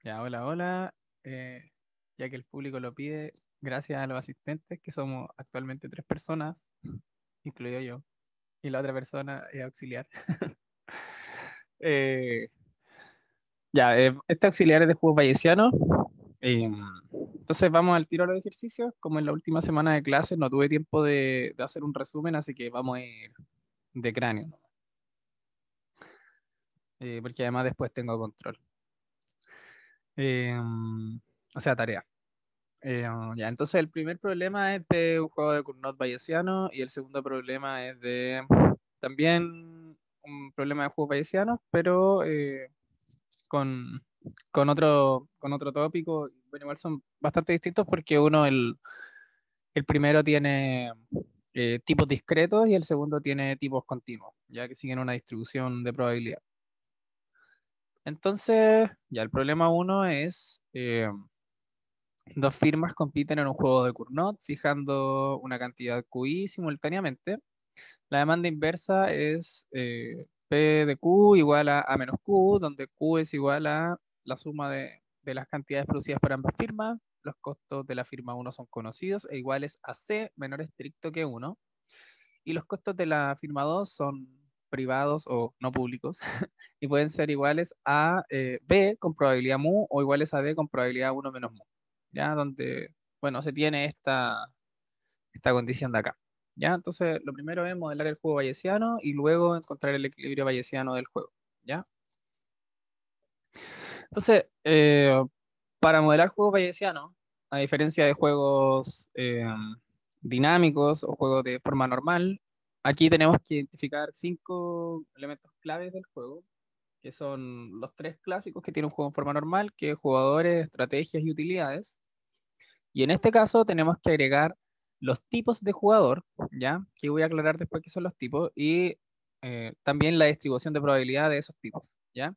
Ya, hola, hola. Eh, ya que el público lo pide, gracias a los asistentes, que somos actualmente tres personas, incluido yo, y la otra persona es auxiliar. Eh, este auxiliar es de juegos bayesianos. eh, entonces vamos al tiro a los ejercicios. Como en la última semana de clases no tuve tiempo de hacer un resumen, así que vamos a ir de cráneo, porque además después tengo control. Eh, o sea, tarea. Ya, entonces el primer problema es de un juego de Cournot bayesiano y el segundo problema es de también un problema de juegos bayesianos, pero con, con otro tópico. Bueno, igual son bastante distintos porque el primero tiene tipos discretos y el segundo tiene tipos continuos, ya que siguen una distribución de probabilidad. Entonces, ya el problema uno es... dos firmas compiten en un juego de Cournot, fijando una cantidad QI simultáneamente. La demanda inversa es P de Q igual a menos Q, donde Q es igual a la suma de las cantidades producidas por ambas firmas. Los costos de la firma uno son conocidos e iguales a C menor estricto que uno. Y los costos de la firma 2 son privados o no públicos y pueden ser iguales a B con probabilidad mu o iguales a D con probabilidad uno menos mu. ¿Ya? Donde, bueno, se tiene esta condición de acá. ¿Ya? Entonces, lo primero es modelar el juego bayesiano y luego encontrar el equilibrio bayesiano del juego. ¿Ya? Entonces, para modelar juegos bayesianos, a diferencia de juegos dinámicos o juegos de forma normal, aquí tenemos que identificar cinco elementos claves del juego, que son los tres clásicos que tiene un juego en forma normal, que es jugadores, estrategias y utilidades. Y en este caso tenemos que agregar los tipos de jugador, ¿ya? Que voy a aclarar después qué son los tipos, y también la distribución de probabilidad de esos tipos, ¿ya?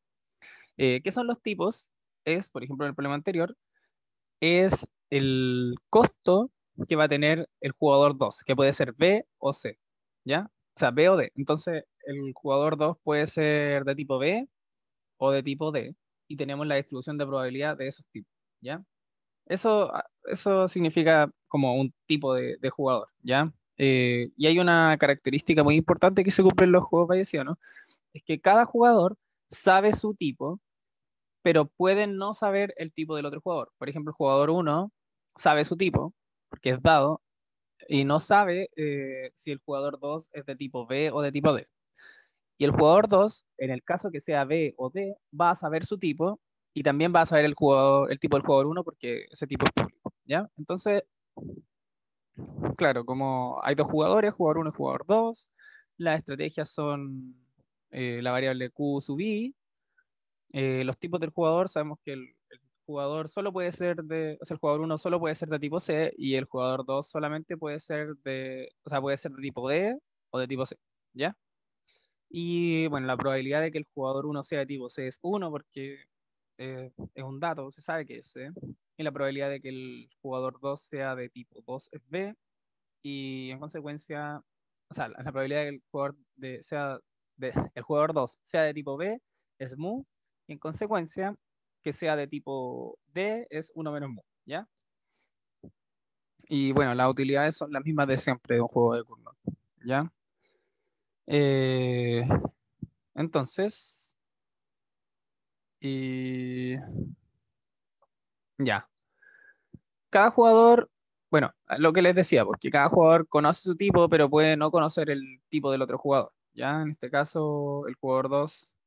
¿Qué son los tipos? Es, por ejemplo, en el problema anterior, es el costo que va a tener el jugador 2 que puede ser B o C, ¿ya? O sea, B o D. Entonces, el jugador 2 puede ser de tipo B o de tipo D, y tenemos la distribución de probabilidad de esos tipos, ¿ya? Eso significa como un tipo de jugador, ¿ya? Y hay una característica muy importante que se cumple en los juegos bayesianos, es que cada jugador sabe su tipo, pero puede no saber el tipo del otro jugador. Por ejemplo, el jugador uno sabe su tipo, porque es dado, y no sabe si el jugador 2 es de tipo B o de tipo D. Y el jugador 2, en el caso que sea B o D, va a saber su tipo y también va a saber el tipo del jugador uno porque ese tipo es público, ¿ya? Entonces, claro, como hay dos jugadores, jugador uno y jugador 2, las estrategias son la variable Q sub I. Los tipos del jugador, sabemos que el jugador solo puede ser o sea, el jugador uno solo puede ser de tipo C y el jugador 2 solamente puede ser o sea, puede ser de tipo D o de tipo C, ¿ya? Y bueno, la probabilidad de que el jugador uno sea de tipo C es uno porque es un dato, se sabe que es C. Y la probabilidad de que el jugador 2 sea de tipo 2 es B. Y en consecuencia, o sea, la probabilidad de que el jugador 2 sea de tipo B es mu. Y en consecuencia, que sea de tipo D es uno menos mu, ¿ya? Y bueno, las utilidades son las mismas de siempre de un juego de Cournot, ¿ya? Eh, entonces, y ya. Cada jugador, bueno, lo que les decía, porque cada jugador conoce su tipo, pero puede no conocer el tipo del otro jugador. Ya, en este caso, el jugador 2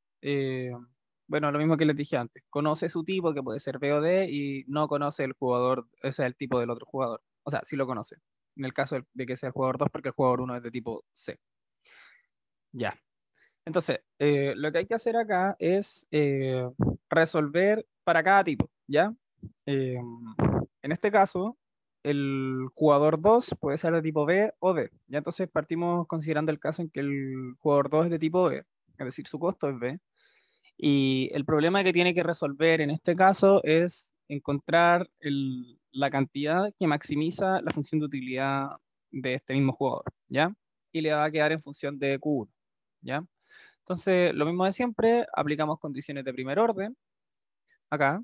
bueno, lo mismo que les dije antes, conoce su tipo, que puede ser B o D, y no conoce el jugador, ese es el tipo del otro jugador. O sea, sí lo conoce. En el caso de que sea el jugador 2 porque el jugador uno es de tipo C. Ya. Entonces, lo que hay que hacer acá es resolver para cada tipo, ¿ya? Eh, en este caso, el jugador 2 puede ser de tipo B o D, ¿ya? Entonces partimos considerando el caso en que el jugador 2 es de tipo B, es decir, su costo es B. Y el problema que tiene que resolver en este caso es encontrar la cantidad que maximiza la función de utilidad de este mismo jugador, ¿ya? Y le va a quedar en función de Q1, ¿ya? Entonces, lo mismo de siempre, aplicamos condiciones de primer orden acá.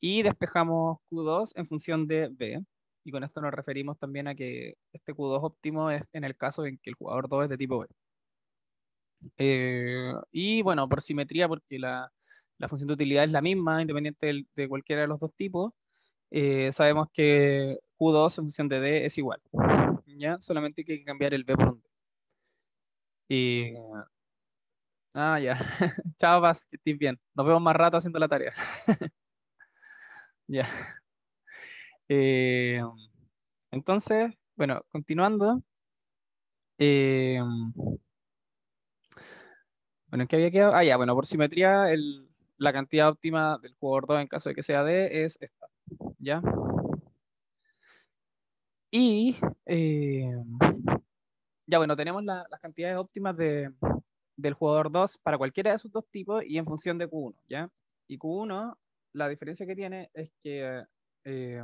y despejamos Q2 en función de B. Y con esto nos referimos también a que este Q2 óptimo es en el caso en que el jugador 2 es de tipo B. Y bueno, por simetría, porque la función de utilidad es la misma, independiente de cualquiera de los dos tipos, sabemos que Q2 en función de D es igual. ¿Ya? Solamente hay que cambiar el B por un D. Y... ya. Chao, Paz, que estés bien. Nos vemos más rato haciendo la tarea. Ya. Eh, entonces, bueno, continuando. eh, bueno, ¿en qué había quedado? Ya, bueno, por simetría, la cantidad óptima del jugador 2 en caso de que sea D es esta. ¿Ya? Y eh, ya, bueno, tenemos las cantidades óptimas del jugador 2 para cualquiera de sus dos tipos y en función de Q1, ¿ya? Y Q1, la diferencia que tiene es que eh,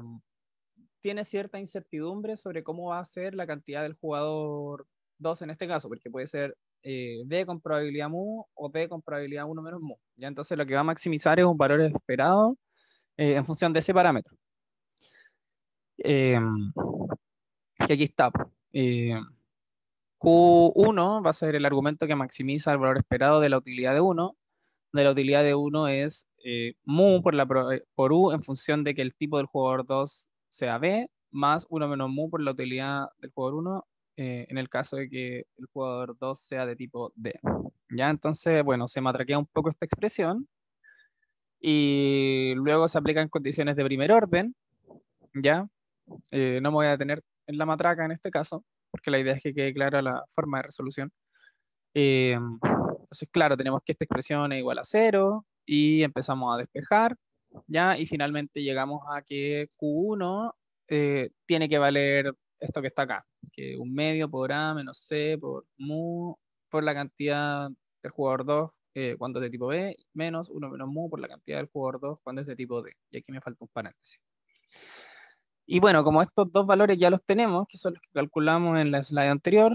tiene cierta incertidumbre sobre cómo va a ser la cantidad del jugador 2 en este caso, porque puede ser D con probabilidad mu o D con probabilidad 1 menos mu, ¿ya? Entonces lo que va a maximizar es un valor esperado en función de ese parámetro. Eh, que aquí está. Eh, Q1 va a ser el argumento que maximiza el valor esperado de la utilidad de 1. De la utilidad de 1 es mu por u en función de que el tipo del jugador 2 sea B, más 1 menos mu por la utilidad del jugador 1, en el caso de que el jugador 2 sea de tipo D. ¿Ya? Entonces, bueno, se matraquea un poco esta expresión y luego se aplican condiciones de primer orden, ¿ya? No me voy a detener en la matraca en este caso, porque la idea es que quede clara la forma de resolución. Entonces, claro, tenemos que esta expresión es igual a cero y empezamos a despejar, ¿ya? Y finalmente llegamos a que Q1 tiene que valer esto que está acá, que un medio por A menos C por mu por la cantidad del jugador 2 cuando es de tipo B, menos 1 menos mu por la cantidad del jugador 2 cuando es de tipo D. Y aquí me falta un paréntesis. Y bueno, como estos dos valores ya los tenemos, que son los que calculamos en la slide anterior,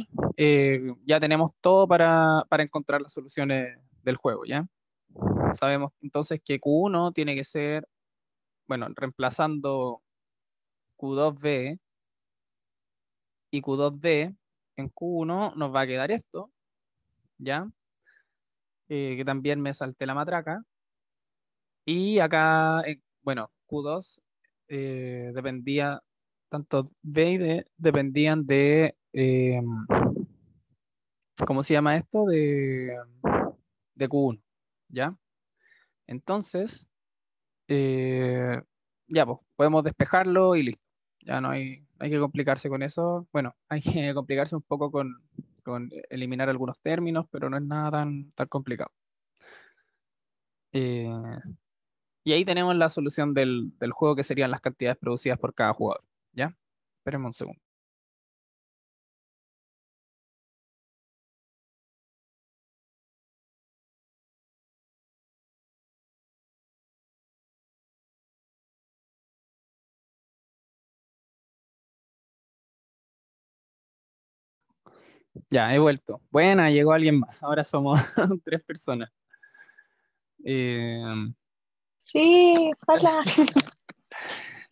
ya tenemos todo para encontrar las soluciones del juego, ¿ya? Sabemos entonces que Q1 tiene que ser, bueno, reemplazando Q2B y Q2D en Q1 nos va a quedar esto, ¿ya? Que también me salté la matraca. Y acá, bueno, Q2 dependía, tanto D y D dependían ¿cómo se llama esto? De Q1, ¿ya? Entonces, eh, ya, pues, podemos despejarlo y listo. Ya no hay que complicarse con eso. Bueno, hay que complicarse un poco con eliminar algunos términos, pero no es nada tan complicado. Eh, y ahí tenemos la solución del juego, que serían las cantidades producidas por cada jugador, ¿ya? Esperemos un segundo. Ya, he vuelto. Buena, llegó alguien más. Ahora somos tres personas. Eh, Sí, hola.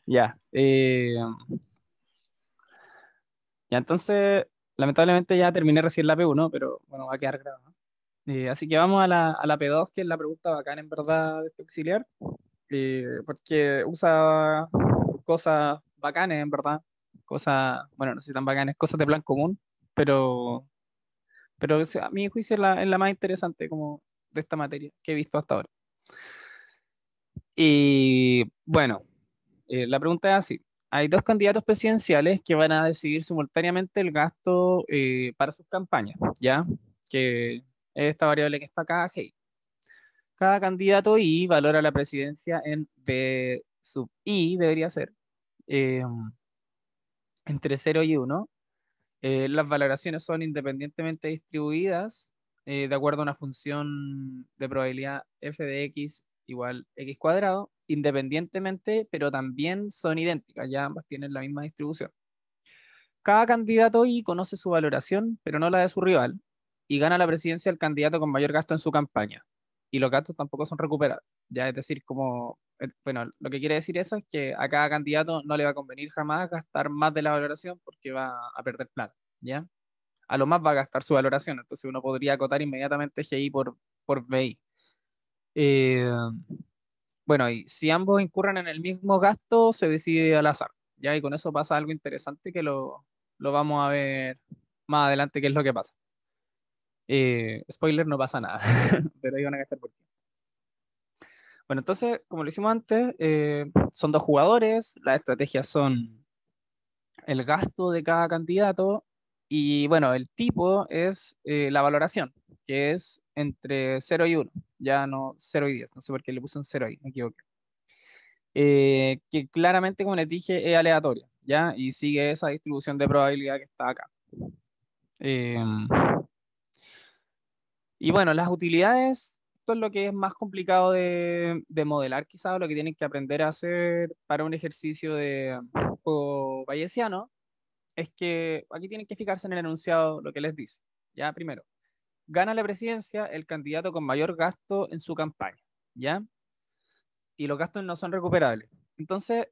ya. Ya, entonces, lamentablemente ya terminé recién la P1, pero bueno, va a quedar grabado. Así que vamos a la P2, que es la pregunta bacana en verdad de este auxiliar, porque usa cosas bacanes en verdad, cosas, bueno, no sé si tan bacanes, cosas de plan común, pero a mi juicio es la más interesante como de esta materia que he visto hasta ahora. Y bueno, la pregunta es así. Hay dos candidatos presidenciales que van a decidir simultáneamente el gasto para sus campañas, ¿ya? Que es esta variable que está acá, G. Cada candidato I valora la presidencia en B sub I, debería ser, eh, entre 0 y 1. Las valoraciones son independientemente distribuidas de acuerdo a una función de probabilidad f de x igual x cuadrado, independientemente, pero también son idénticas, ya ambas tienen la misma distribución. Cada candidato I conoce su valoración, pero no la de su rival, y gana la presidencia el candidato con mayor gasto en su campaña. y los gastos tampoco son recuperables. Ya, es decir, bueno, lo que quiere decir eso es que a cada candidato no le va a convenir jamás gastar más de la valoración porque va a perder plata, ¿ya? A lo más va a gastar su valoración, entonces uno podría acotar inmediatamente GI por BI. Eh, bueno, y si ambos incurren en el mismo gasto, se decide al azar, ¿ya? Y con eso pasa algo interesante que lo vamos a ver más adelante qué es lo que pasa. Spoiler, no pasa nada, pero ahí van a gastar por ti. Bueno, entonces, como lo hicimos antes, son dos jugadores, las estrategias son el gasto de cada candidato y bueno, el tipo es la valoración, que es entre 0 y 1, ya no 0 y 10, no sé por qué le puse un 0 ahí, me equivoqué. Que claramente, como les dije, es aleatoria, ¿ya? Y sigue esa distribución de probabilidad que está acá. Eh, y bueno, las utilidades, esto es lo que es más complicado de modelar, quizás, lo que tienen que aprender a hacer para un ejercicio de juego bayesiano, es que aquí tienen que fijarse en el enunciado, lo que les dice. Ya, primero, gana la presidencia el candidato con mayor gasto en su campaña, ¿ya? Y los gastos no son recuperables. Entonces,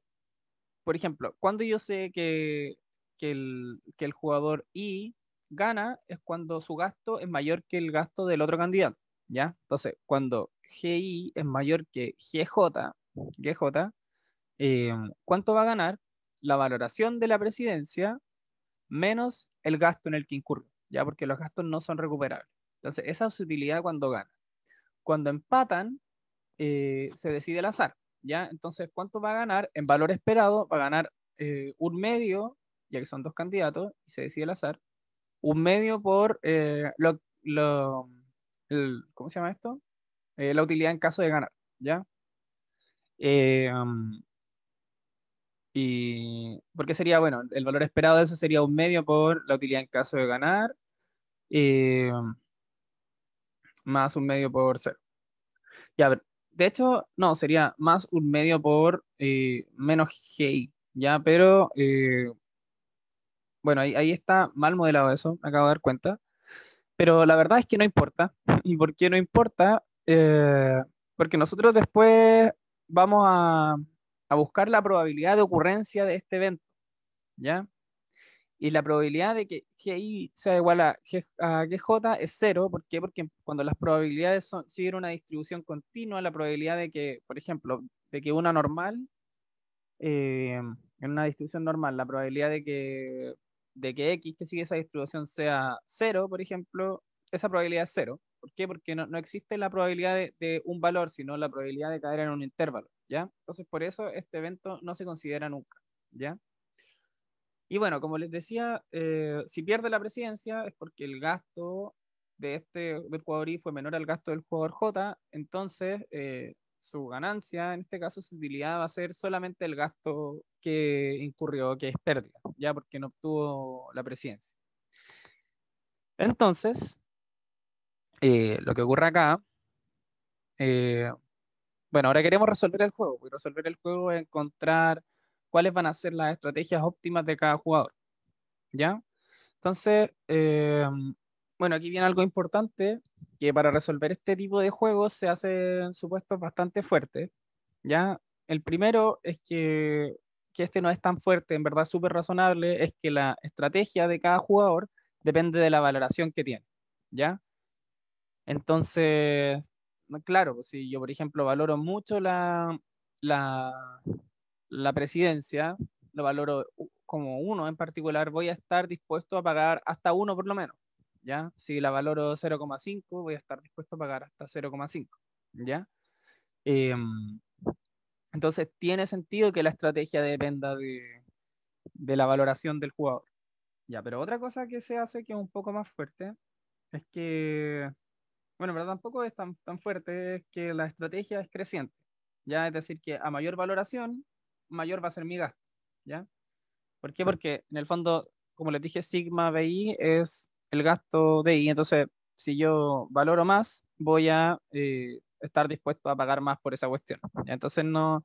por ejemplo, cuando yo sé que el jugador I gana es cuando su gasto es mayor que el gasto del otro candidato, ¿ya? Entonces, cuando GI es mayor que GJ, ¿cuánto va a ganar? La valoración de la presidencia menos el gasto en el que incurre, ¿ya? Porque los gastos no son recuperables. Entonces, esa es su utilidad cuando gana. Cuando empatan, se decide al azar, ¿ya? Entonces, ¿cuánto va a ganar? En valor esperado, va a ganar un medio, ya que son dos candidatos, y se decide al azar, un medio por ¿cómo se llama esto? La utilidad en caso de ganar, ¿ya? Eh, um, y porque sería, bueno, el valor esperado de eso sería un medio por la utilidad en caso de ganar, eh, más un medio por cero. Ya, a ver, de hecho, no, sería más un medio por menos GI, ya, pero bueno, ahí está mal modelado eso, me acabo de dar cuenta, pero la verdad es que no importa. ¿Y por qué no importa? Porque nosotros después vamos a buscar la probabilidad de ocurrencia de este evento, ¿ya? Y la probabilidad de que GI sea igual a GJ es cero. ¿Por qué? Porque cuando las probabilidades siguen una distribución continua, la probabilidad de que, por ejemplo, de que una normal, en una distribución normal, la probabilidad de que X que sigue esa distribución sea cero, por ejemplo, esa probabilidad es cero. ¿Por qué? Porque no existe la probabilidad de un valor, sino la probabilidad de caer en un intervalo, ¿ya? Entonces, por eso este evento no se considera nunca, ¿ya? Y bueno, como les decía, si pierde la presidencia es porque el gasto del jugador I fue menor al gasto del jugador J, entonces su ganancia, en este caso su utilidad, va a ser solamente el gasto que incurrió, que es pérdida, ya porque no obtuvo la presidencia. Entonces, lo que ocurre acá, eh, bueno, ahora queremos resolver el juego, y resolver el juego es encontrar cuáles van a ser las estrategias óptimas de cada jugador, ¿ya? Entonces, bueno, aquí viene algo importante, que para resolver este tipo de juegos se hacen supuestos bastante fuertes, ¿ya? El primero es que este no es tan fuerte, en verdad súper razonable, es que la estrategia de cada jugador depende de la valoración que tiene, ¿ya? Entonces, no, claro, pues si yo, por ejemplo, valoro mucho la, la presidencia, lo valoro como uno en particular, voy a estar dispuesto a pagar hasta uno por lo menos, ¿ya? Si la valoro 0,5, voy a estar dispuesto a pagar hasta 0,5, ¿ya? Em, entonces, tiene sentido que la estrategia dependa de la valoración del jugador, ¿ya? Pero otra cosa que se hace que es un poco más fuerte es que, bueno, en verdad tampoco es tan fuerte, es que la estrategia es creciente, ¿ya? Es decir, que a mayor valoración, mayor va a ser mi gasto, ¿ya? ¿Por qué? Porque en el fondo, como les dije, sigma BI es el gasto de I. Entonces, si yo valoro más, voy a estar dispuesto a pagar más por esa cuestión, ¿ya? Entonces, no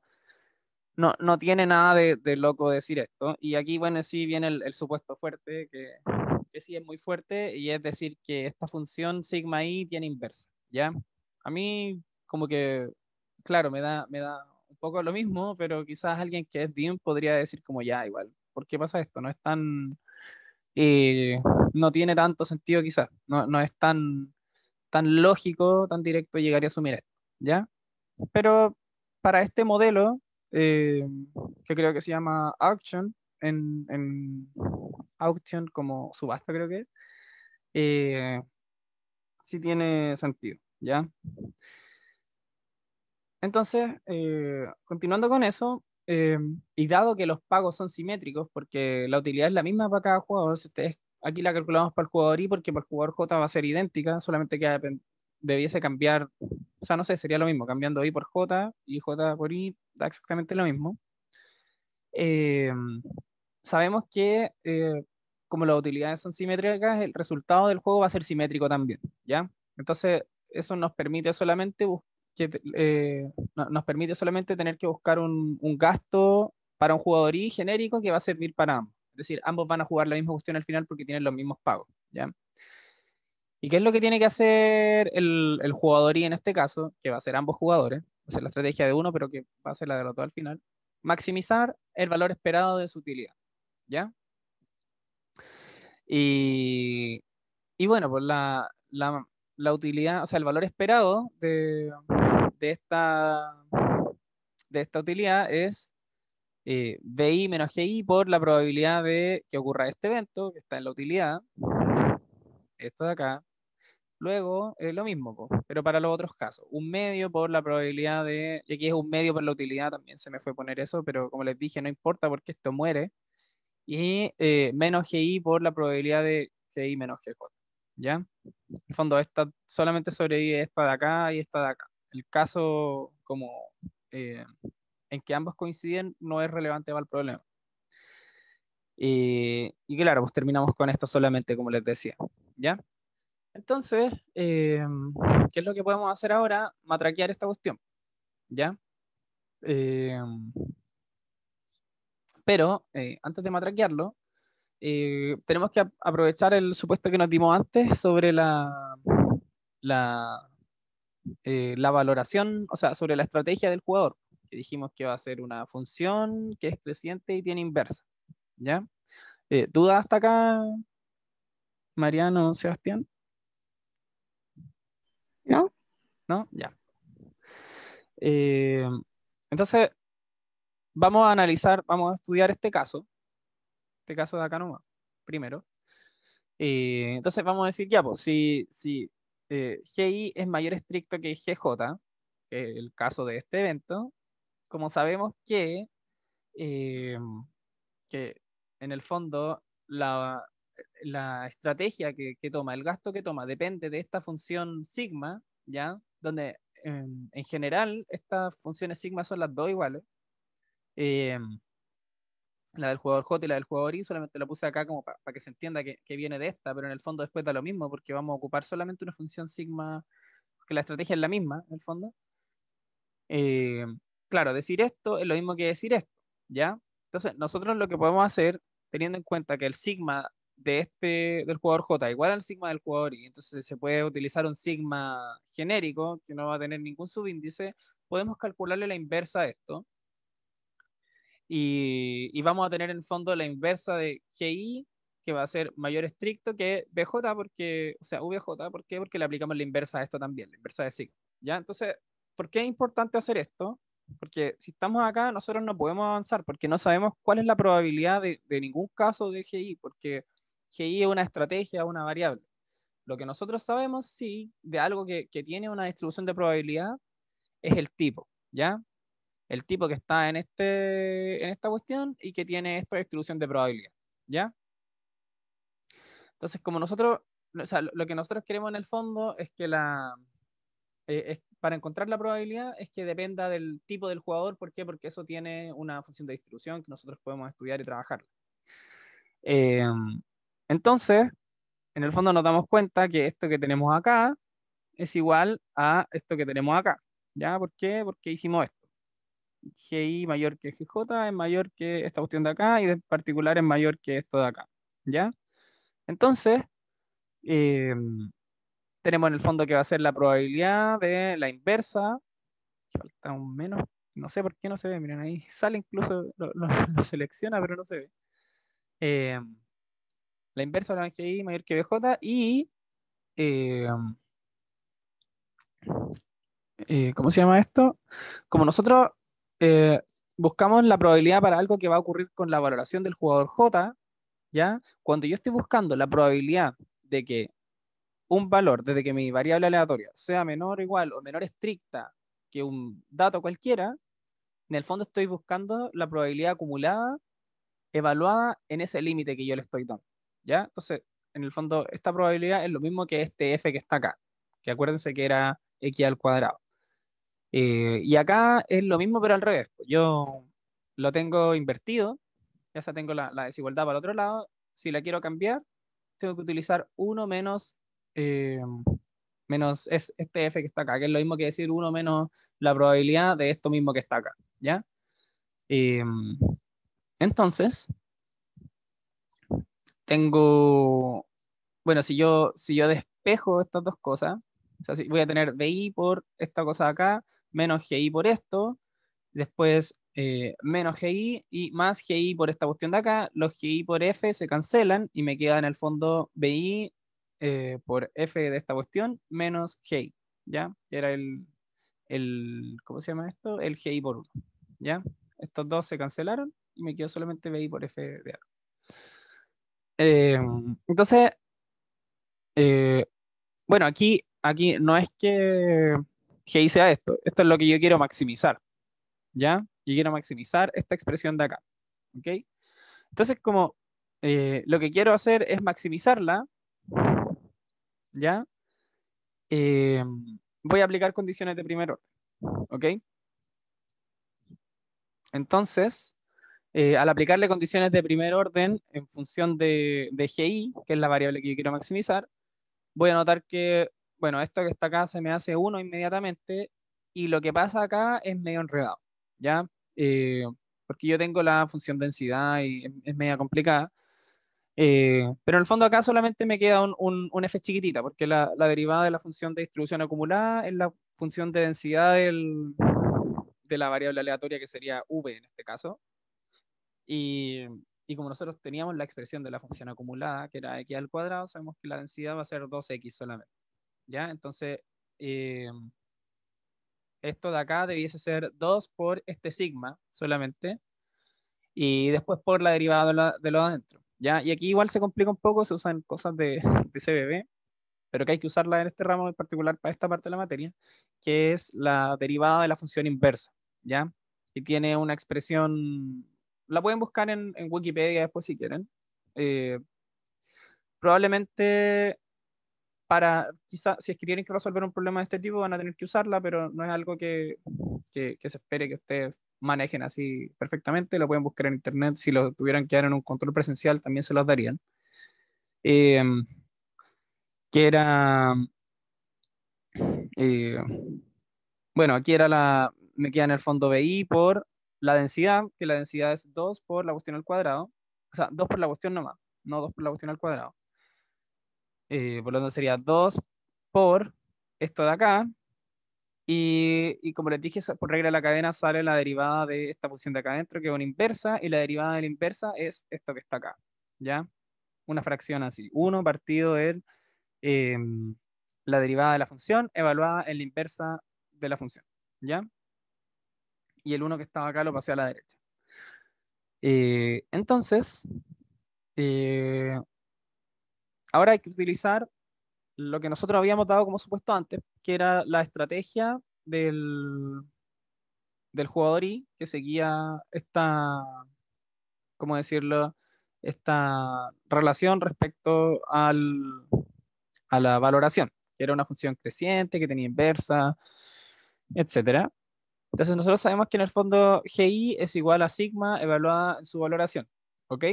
tiene nada de loco decir esto. Y aquí, bueno, sí viene el supuesto fuerte, que sí es muy fuerte, y es decir que esta función sigma i tiene inversa, ¿ya? A mí como que, claro, me da un poco lo mismo, pero quizás alguien que es DIM podría decir como ya, igual, ¿por qué pasa esto? No es tan, eh, no tiene tanto sentido quizás, no es tan lógico, tan directo llegar a asumir esto, ¿ya? Pero para este modelo, eh, que creo que se llama Auction, en Auction como subasta creo que, eh, sí tiene sentido, ¿ya? Entonces, continuando con eso, y dado que los pagos son simétricos, porque la utilidad es la misma para cada jugador, si ustedes aquí la calculamos para el jugador I, porque para el jugador J va a ser idéntica, solamente que debiese cambiar, o sea, no sé, sería lo mismo, cambiando I por J y J por I, da exactamente lo mismo. Eh, Sabemos que como las utilidades son simétricas, el resultado del juego va a ser simétrico también, ¿ya? Entonces, eso nos permite solamente nos permite solamente tener que buscar un gasto para un jugador y genérico que va a servir para ambos. Es decir, ambos van a jugar la misma cuestión al final porque tienen los mismos pagos, ¿ya? ¿Y qué es lo que tiene que hacer el jugador y en este caso, que va a ser ambos jugadores? Va a ser la estrategia de uno, pero que va a ser la de los dos al final. Maximizar el valor esperado de su utilidad, ¿ya? Y, y bueno, pues la utilidad, o sea, el valor esperado de de esta utilidad es BI menos GI por la probabilidad de que ocurra este evento, que está en la utilidad, esto de acá. Luego, lo mismo, po, pero para los otros casos, un medio por la probabilidad de, y aquí es un medio por la utilidad, también se me fue poner eso, pero como les dije, no importa porque esto muere, y menos GI por la probabilidad de GI menos GJ, ¿ya? En el fondo, esta solamente sobrevive esta de acá y esta de acá. El caso como eh, en que ambos coinciden no es relevante para el problema. Y claro, pues terminamos con esto solamente, como les decía, ¿ya? Entonces, ¿qué es lo que podemos hacer ahora? Matraquear esta cuestión, ¿ya? Eh, pero antes de matraquearlo, tenemos que aprovechar el supuesto que nos dimos antes sobre la, la valoración, o sea, sobre la estrategia del jugador, que dijimos que va a ser una función que es creciente y tiene inversa, ¿ya? ¿Duda hasta acá, Mariano, Sebastián? ¿No? ¿No? Ya. Eh, entonces, vamos a analizar, vamos a estudiar este caso de acá nomás, primero. Entonces vamos a decir, ya, pues, si GI es mayor estricto que GJ, que es el caso de este evento, como sabemos eh, que en el fondo la estrategia que toma, el gasto que toma, depende de esta función sigma, ¿ya? Donde en general estas funciones sigma son las dos iguales. eh, la del jugador J y la del jugador I, solamente la puse acá como para que se entienda que viene de esta, pero en el fondo después da lo mismo, porque vamos a ocupar solamente una función sigma, porque la estrategia es la misma, en el fondo. Eh, claro, decir esto es lo mismo que decir esto, ¿ya? Entonces, nosotros lo que podemos hacer, teniendo en cuenta que el sigma del jugador J igual al sigma del jugador I, entonces se puede utilizar un sigma genérico que no va a tener ningún subíndice, podemos calcularle la inversa a esto, y vamos a tener en el fondo la inversa de GI, que va a ser mayor estricto que BJ, porque, o sea, VJ, ¿por qué? Porque le aplicamos la inversa a esto también, la inversa de sigma, ¿ya? Entonces, ¿por qué es importante hacer esto? Porque si estamos acá, nosotros no podemos avanzar, porque no sabemos cuál es la probabilidad de ningún caso de GI, porque GI es una estrategia, una variable. Lo que nosotros sabemos, sí, de algo que tiene una distribución de probabilidad, es el tipo, ¿ya? El tipo que está en esta cuestión y que tiene esta distribución de probabilidad, ¿ya? Entonces, como nosotros, o sea, lo que nosotros queremos en el fondo es que para encontrar la probabilidad es que dependa del tipo del jugador. ¿Por qué? Porque eso tiene una función de distribución que nosotros podemos estudiar y trabajar. Eh, entonces, en el fondo nos damos cuenta que esto que tenemos acá es igual a esto que tenemos acá, ¿ya? ¿Por qué? Porque hicimos esto. GI mayor que GJ es mayor que esta cuestión de acá y en particular es mayor que esto de acá, ¿ya? Entonces, eh, tenemos en el fondo que va a ser la probabilidad de la inversa. Falta un menos. No sé por qué no se ve. Miren, ahí sale incluso, lo selecciona, pero no se ve. Eh, la inversa de la GI mayor que BJ y eh, ¿cómo se llama esto? Como nosotros eh, buscamos la probabilidad para algo que va a ocurrir con la valoración del jugador J, ¿ya? Cuando yo estoy buscando la probabilidad de que un valor, desde que mi variable aleatoria sea menor o igual o menor estricta que un dato cualquiera, en el fondo estoy buscando la probabilidad acumulada evaluada en ese límite que yo le estoy dando, ¿ya? Entonces, en el fondo, esta probabilidad es lo mismo que este f que está acá, que acuérdense que era x al cuadrado. Y acá es lo mismo, pero al revés. Yo lo tengo invertido, ya sea tengo la desigualdad para el otro lado. Si la quiero cambiar, tengo que utilizar 1 menos, eh, menos este f que está acá, que es lo mismo que decir 1 menos la probabilidad de esto mismo que está acá, ¿ya? Eh, entonces, tengo, bueno, si yo despejo estas dos cosas, o sea, si voy a tener BI por esta cosa de acá, menos GI por esto, después menos GI y más GI por esta cuestión de acá, los GI por F se cancelan y me queda en el fondo BI por F de esta cuestión menos GI, ¿ya? Que era ¿cómo se llama esto? El GI por 1, ¿ya? Estos dos se cancelaron y me quedó solamente BI por F de algo. Entonces, eh, bueno, aquí no es que sea esto es lo que yo quiero maximizar, ¿ya? Yo quiero maximizar esta expresión de acá, ¿ok? Entonces, como lo que quiero hacer es maximizarla, ¿ya? Eh, voy a aplicar condiciones de primer orden, ¿ok? Entonces, al aplicarle condiciones de primer orden en función de GI, que es la variable que yo quiero maximizar, voy a notar que, bueno, esto que está acá se me hace 1 inmediatamente y lo que pasa acá es medio enredado, ¿ya? Eh, porque yo tengo la función densidad y es media complicada. Pero en el fondo acá solamente me queda un f chiquitita, porque la derivada de la función de distribución acumulada es la función de densidad de la variable aleatoria que sería v en este caso. Y, y como nosotros teníamos la expresión de la función acumulada, que era x al cuadrado, sabemos que la densidad va a ser 2x solamente. ¿Ya? Entonces, eh, esto de acá debiese ser 2 por este sigma solamente, y después por la derivada de lo de adentro. ¿Ya? Y aquí igual se complica un poco, se usan cosas de CBB, pero que hay que usarla en este ramo en particular para esta parte de la materia, que es la derivada de la función inversa. ¿Ya? Y tiene una expresión, la pueden buscar en Wikipedia después si quieren. Eh, probablemente quizá, si es que tienen que resolver un problema de este tipo, van a tener que usarla, pero no es algo que se espere que ustedes manejen así perfectamente. Lo pueden buscar en internet. Si lo tuvieran que dar en un control presencial, también se los darían. Eh, que era, eh, bueno, aquí me queda en el fondo BI por la densidad, que la densidad es 2 por la cuestión al cuadrado. O sea, 2 por la cuestión nomás, no 2 por la cuestión al cuadrado. Por lo tanto sería 2 por esto de acá. Y como les dije, por regla de la cadena sale la derivada de esta función de acá adentro, que es una inversa, y la derivada de la inversa es esto que está acá, ¿ya? Una fracción así, 1 partido de eh, la derivada de la función evaluada en la inversa de la función, ¿ya? Y el 1 que estaba acá lo pasé a la derecha. Entonces, eh, ahora hay que utilizar lo que nosotros habíamos dado como supuesto antes, que era la estrategia del jugador I, que seguía ¿cómo decirlo? Esta relación respecto a la valoración, que era una función creciente, que tenía inversa, etcétera. Entonces nosotros sabemos que en el fondo GI es igual a sigma evaluada en su valoración, ¿ok?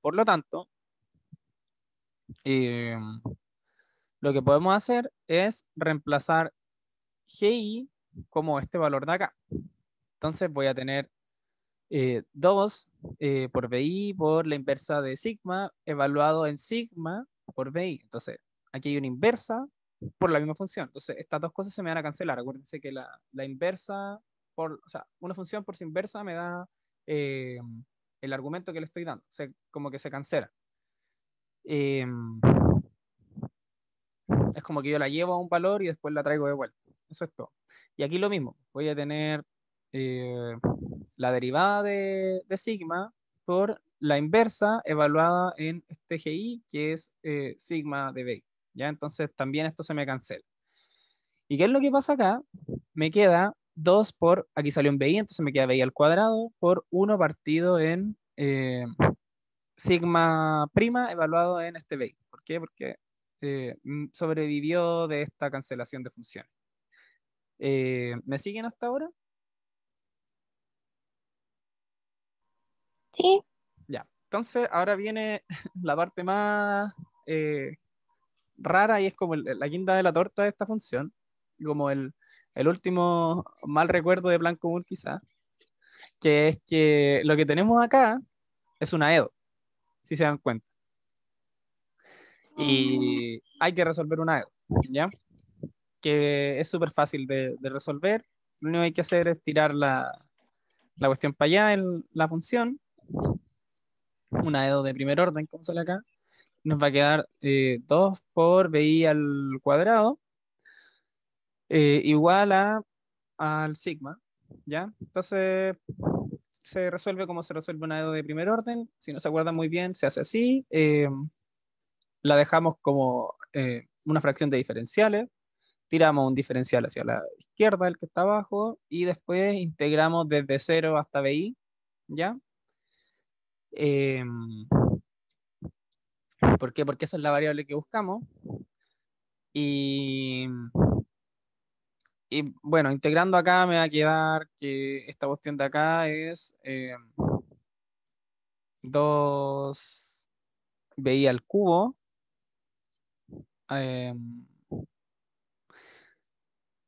Por lo tanto, eh, lo que podemos hacer es reemplazar GI como este valor de acá. Entonces voy a tener 2 por BI por la inversa de sigma evaluado en sigma por BI. Entonces, aquí hay una inversa por la misma función. Entonces, estas dos cosas se me van a cancelar. Acuérdense que la inversa, o sea, una función por su inversa me da eh, el argumento que le estoy dando. O sea, como que se cancela. Eh, es como que yo la llevo a un valor y después la traigo de vuelta. Eso es todo. Y aquí lo mismo. Voy a tener eh, la derivada de sigma por la inversa evaluada en este GI, que es sigma de BI. ¿Ya? Entonces también esto se me cancela. ¿Y qué es lo que pasa acá? Me queda 2 por, aquí salió en BI, entonces me queda BI al cuadrado por 1 partido en sigma prima evaluado en este BI. ¿Por qué? Porque sobrevivió de esta cancelación de funciones. ¿Me siguen hasta ahora? Sí, Ya. Entonces, ahora viene la parte más rara y es como la guinda de la torta de esta función, como el último mal recuerdo de plan común quizás, que es que lo que tenemos acá es una EDO, si se dan cuenta, y hay que resolver una EDO, ¿ya? Que es súper fácil de resolver, lo único que hay que hacer es tirar la cuestión para allá en la función, una EDO de primer orden, como sale acá, nos va a quedar 2 por BI al cuadrado, igual al sigma, ¿ya? Entonces se resuelve como se resuelve una EDO de primer orden. Si no se acuerdan muy bien, se hace así. La dejamos como una fracción de diferenciales. Tiramos un diferencial hacia la izquierda, el que está abajo, y después integramos desde 0 hasta BI, ¿ya? Eh, ¿Por qué? Porque esa es la variable que buscamos. Y, y bueno, integrando acá me va a quedar que esta cuestión de acá es 2 BI al cubo. eh,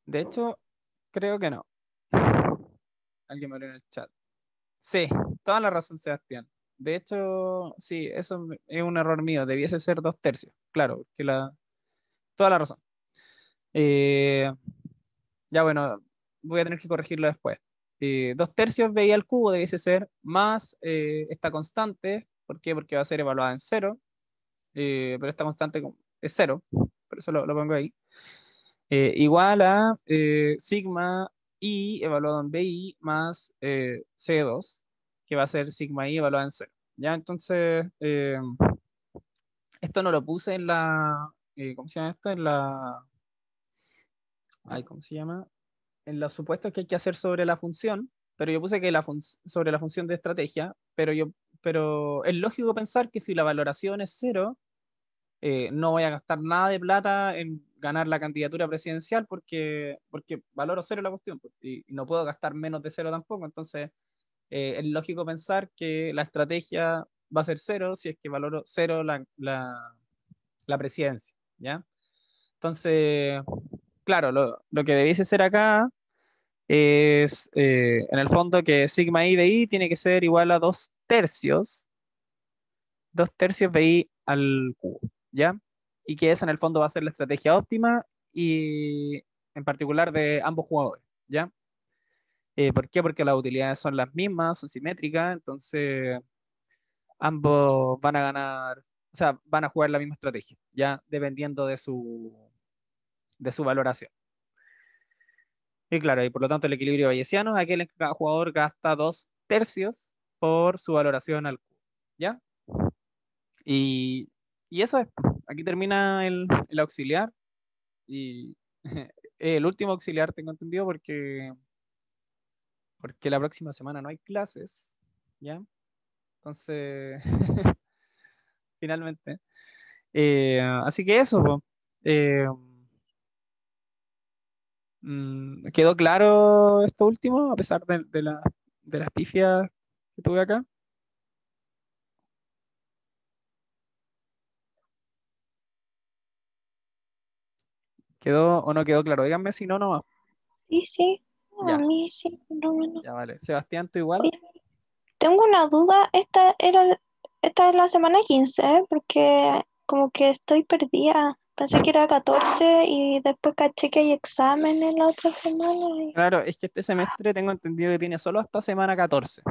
de hecho, creo que no. Alguien me habló en el chat. Sí, toda la razón, Sebastián. De hecho, sí, eso es un error mío. Debiese ser 2 tercios. Claro, toda la razón. Eh, ya bueno, voy a tener que corregirlo después. 2 tercios BI al cubo debiese ser más esta constante. ¿Por qué? Porque va a ser evaluada en cero. Pero esta constante es cero. Por eso lo pongo ahí. Igual a sigma i evaluado en BI más C2, que va a ser sigma i evaluado en cero. ¿Ya? Entonces, esto no lo puse en ¿cómo se llama esto? Ay, ¿cómo se llama? En los supuestos que hay que hacer sobre la función, pero yo puse que sobre la función de estrategia, pero es lógico pensar que si la valoración es cero, no voy a gastar nada de plata en ganar la candidatura presidencial porque valoro cero la cuestión pues, y no puedo gastar menos de cero tampoco. Entonces, es lógico pensar que la estrategia va a ser cero si es que valoro cero la presidencia, ¿ya? Entonces, claro, lo que debiese ser acá es, en el fondo, que sigma i de i tiene que ser igual a 2 tercios de i al cubo, ¿ya? Y que esa en el fondo va a ser la estrategia óptima y en particular de ambos jugadores, ¿ya? ¿Por qué? Porque las utilidades son las mismas, son simétricas, entonces ambos van a ganar, o sea, van a jugar la misma estrategia, ¿ya? Dependiendo de su valoración. Y claro, y por lo tanto el equilibrio bayesiano es aquel en que cada jugador gasta 2 tercios por su valoración al cubo, ¿ya? Y, y eso es. Aquí termina el auxiliar y el último auxiliar tengo entendido porque la próxima semana no hay clases, ¿ya? Entonces, finalmente. Así que eso, po. Eh, ¿Quedó claro esto último a pesar de las pifias que tuve acá? ¿Quedó o no quedó claro? Díganme si no, no. sí, sí. A Ya, mí sí, no, no. ya vale. Sebastián, ¿tú igual? Oye, tengo una duda. Esta es la semana 15, ¿eh? Porque como que estoy perdida. Pensé que era 14 y después caché que hay exámenes la otra semana. Claro, es que este semestre tengo entendido que tiene solo hasta semana 14,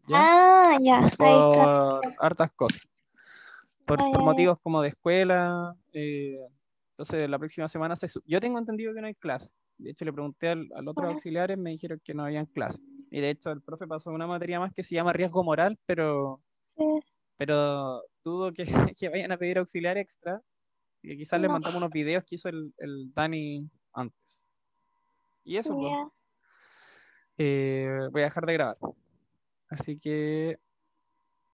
¿ya? Ah, ya, ahí está. Por hartas cosas, Ya, por ya, ya. motivos como de escuela. Entonces, la próxima semana yo tengo entendido que no hay clase. De hecho, le pregunté al otro Bueno, auxiliares, me dijeron que no habían clase. Y de hecho, el profe pasó una materia más que se llama riesgo moral, sí, pero dudo que, que vayan a pedir auxiliar extra. Y quizás les no, mandamos unos videos que hizo el Dani antes. Y eso, pues, ya. voy a dejar de grabar. Así que